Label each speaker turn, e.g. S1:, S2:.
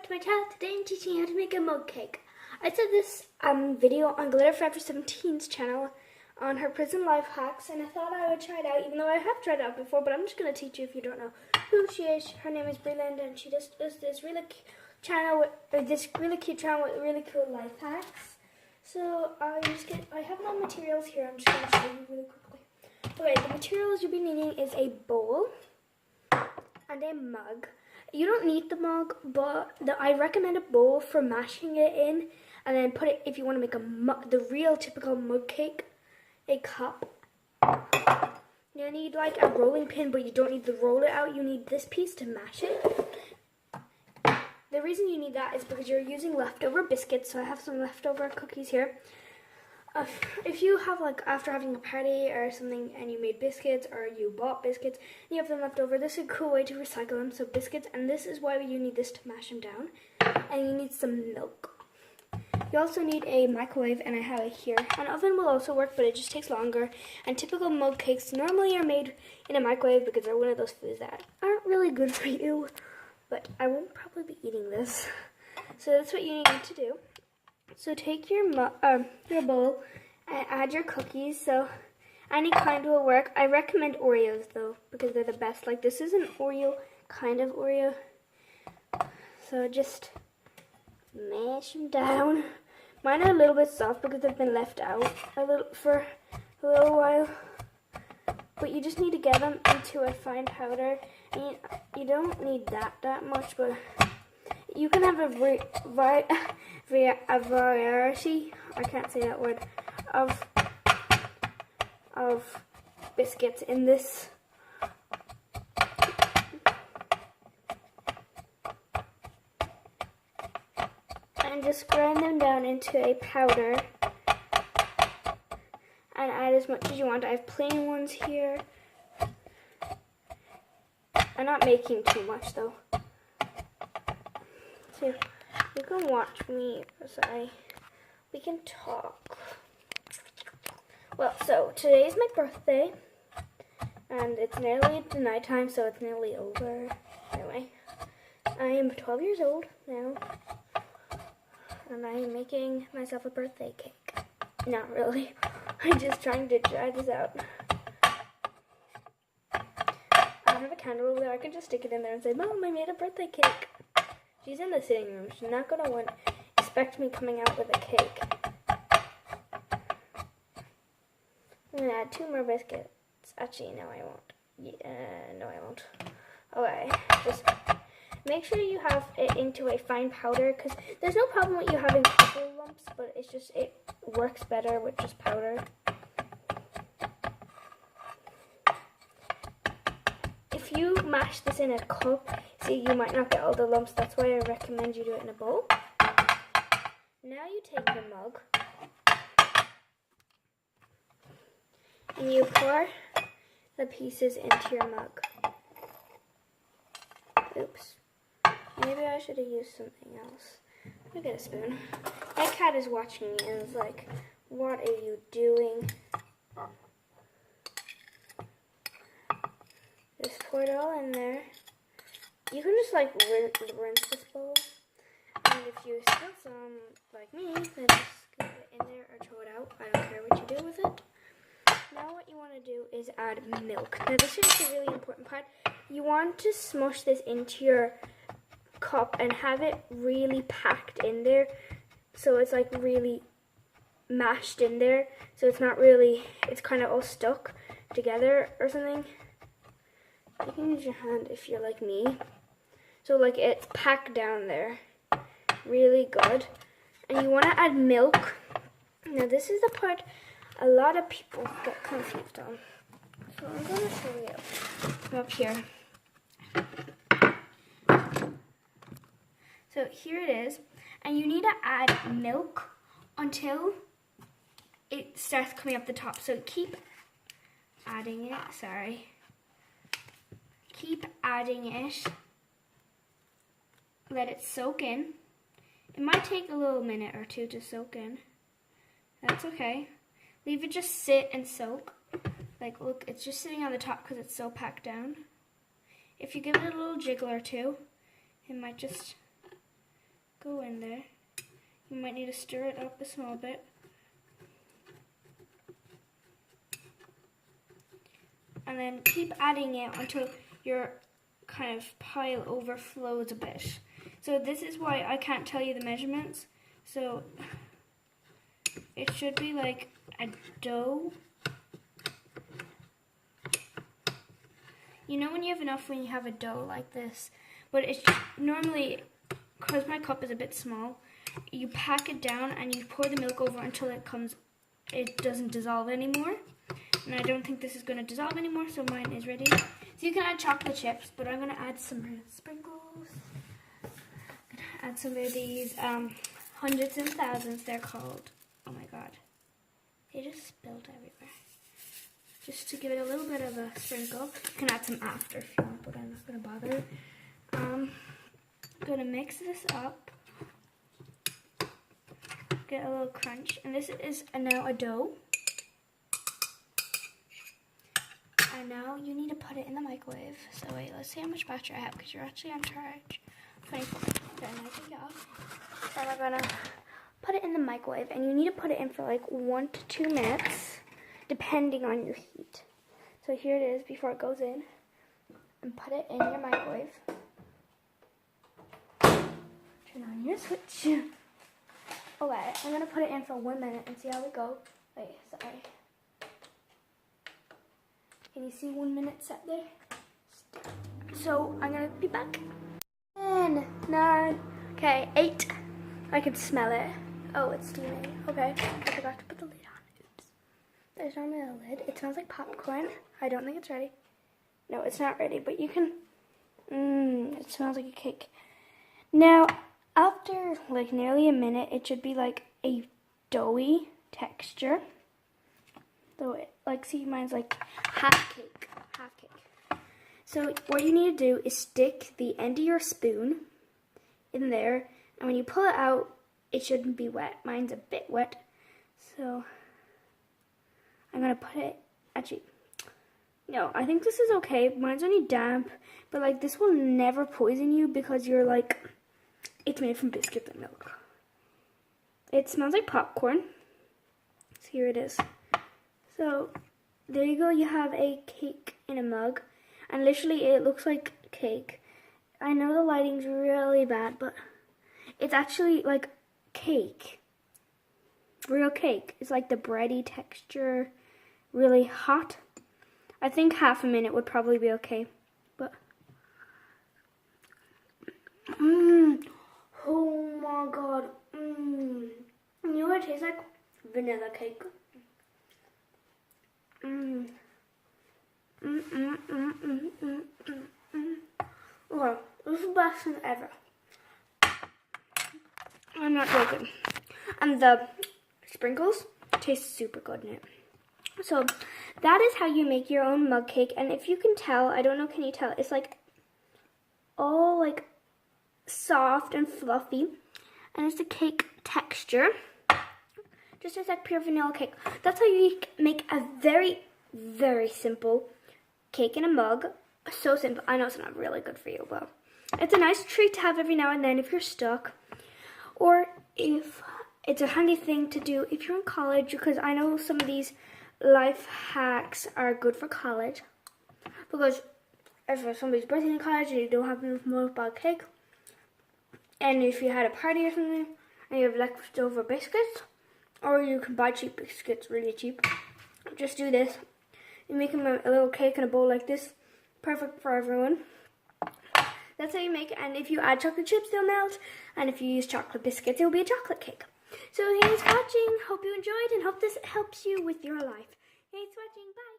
S1: to my channel. Today I'm teaching you how to make a mug cake. I did this video on Glitter Forever 17's channel on her prison life hacks, and I thought I would try it out, even though I have tried it out before, but I'm just going to teach you if you don't know who she is. Her name is Breland, and she just does this really channel with this really cute channel with really cool life hacks. So I have my materials here. I'm just going to show you really quickly. Okay, the materials you'll be needing is a bowl and a mug. You don't need the mug, but I recommend a bowl for mashing it in, and then put it, if you want to make the real typical mug cake, a cup. You need like a rolling pin, but you don't need to roll it out. You need this piece to mash it. The reason you need that is because you're using leftover biscuits, so I have some leftover cookies here. If you have, like, after having a party or something and you made biscuits, or you bought biscuits and you have them left over, this is a cool way to recycle them. So biscuits, and this is why you need this to mash them down. And you need some milk. You also need a microwave, and I have it here. An oven will also work, but it just takes longer. And typical mug cakes normally are made in a microwave because they're one of those foods that aren't really good for you. But I won't probably be eating this. So that's what you need to do. So take your bowl and add your cookies. So any kind will work. I recommend Oreos though, because they're the best. Like, this is an Oreo, kind of Oreo. So just mash them down. Mine are a little bit soft because they've been left out for a little while. But you just need to get them into a fine powder. And you don't need that much, but you can have a variety, I can't say that word, of biscuits in this. And just grind them down into a powder. And add as much as you want. I have plain ones here. I'm not making too much though. So you can watch me as we can talk. Well, so today is my birthday, and it's nearly the nighttime, so it's nearly over. Anyway, I am 12 years old now, and I am making myself a birthday cake. Not really. I'm just trying to try this out. I have a candle over there. I can just stick it in there and say, "Mom, I made a birthday cake." She's in the sitting room. She's not going to expect me coming out with a cake. I'm going to add 2 more biscuits. Actually, no, I won't. Yeah, no, I won't. Okay, just make sure you have it into a fine powder, because there's no problem with you having cocoa lumps, but it's just, it works better with just powder. If you mash this in a cup, see, you might not get all the lumps. That's why I recommend you do it in a bowl. Now you take the mug and you pour the pieces into your mug. Oops. Maybe I should have used something else. Let me get a spoon. My cat is watching me and is like, "What are you doing?" Just pour it all in there. You can just like rinse this bowl. And if you spill some, like me, then just scoop it in there or throw it out. I don't care what you do with it. Now what you want to do is add milk. Now this is the really important part. You want to smush this into your cup and have it really packed in there. So it's like really mashed in there. So it's not really, it's kind of all stuck together or something. You can use your hand if you're like me. So like it's packed down there really good. And you want to add milk. Now this is the part a lot of people get confused on. So I'm going to show you up here. So here it is. And you need to add milk until it starts coming up the top. So keep adding it. Sorry. Keep adding it. Let it soak in. It might take a little minute or two to soak in. That's okay. Leave it just sit and soak. Like, look, it's just sitting on the top because it's so packed down. If you give it a little jiggle or two, it might just go in there. You might need to stir it up a small bit. And then keep adding it until your kind of pile overflows a bit. So this is why I can't tell you the measurements. So it should be like a dough. You know when you have enough when you have a dough like this, but it's normally, because my cup is a bit small, you pack it down and you pour the milk over until it doesn't dissolve anymore. And I don't think this is going to dissolve anymore, so mine is ready. So you can add chocolate chips, but I'm going to add some sprinkles. I'm going to add some of these hundreds and thousands, they're called. Oh my god. They just spilled everywhere. Just to give it a little bit of a sprinkle. You can add some after if you want, but I'm not going to bother. I'm going to mix this up. Get a little crunch. And this is now a dough. And now you need to put it in the microwave. So wait, let's see how much battery I have because you're actually on charge. 24. Then I take it off. Then I'm gonna put it in the microwave, and you need to put it in for like 1 to 2 minutes, depending on your heat. So here it is before it goes in, and put it in your microwave. Turn on your switch. Okay, I'm gonna put it in for 1 minute and see how we go. Wait, sorry. Can you see 1 minute set there? So I'm gonna be back. 10, 9, okay, 8. I can smell it. Oh, it's steaming. Okay, I forgot to put the lid on. Oops. There's normally a lid. It smells like popcorn. I don't think it's ready. No, it's not ready, but you can. It smells like a cake. Now, after like nearly a minute, it should be like a doughy texture. So see, mine's like half cake. So what you need to do is stick the end of your spoon in there, and when you pull it out, it shouldn't be wet. Mine's a bit wet, so I'm gonna put it. Actually, no, I think this is okay. Mine's only damp, but like this will never poison you because you're like, it's made from biscuits and milk. It smells like popcorn. So here it is. So there you go, you have a cake in a mug, and literally it looks like cake. I know the lighting's really bad, but it's actually like cake. Real cake. It's like the bready texture, really hot. I think half a minute would probably be okay, but oh my god. You know what it tastes like? Vanilla cake. Okay, this is the best thing ever. I'm not joking. And the sprinkles taste super good in it. So that is how you make your own mug cake. And if you can tell, I don't know, can you tell? It's like all like soft and fluffy. And it's the cake texture. Just tastes like pure vanilla cake. That's how you make a very, very simple cake in a mug. So simple. I know it's not really good for you, but it's a nice treat to have every now and then if you're stuck. Or if it's a handy thing to do if you're in college, because I know some of these life hacks are good for college. Because if somebody's birthday in college and you don't have enough milk about cake, and if you had a party or something and you have leftover biscuits, or you can buy cheap biscuits really cheap, just do this. You make them a little cake in a bowl like this. Perfect for everyone. That's how you make it. And if you add chocolate chips, they'll melt. And if you use chocolate biscuits, it'll be a chocolate cake. So thanks for watching. Hope you enjoyed and hope this helps you with your life. Thanks for watching. Bye.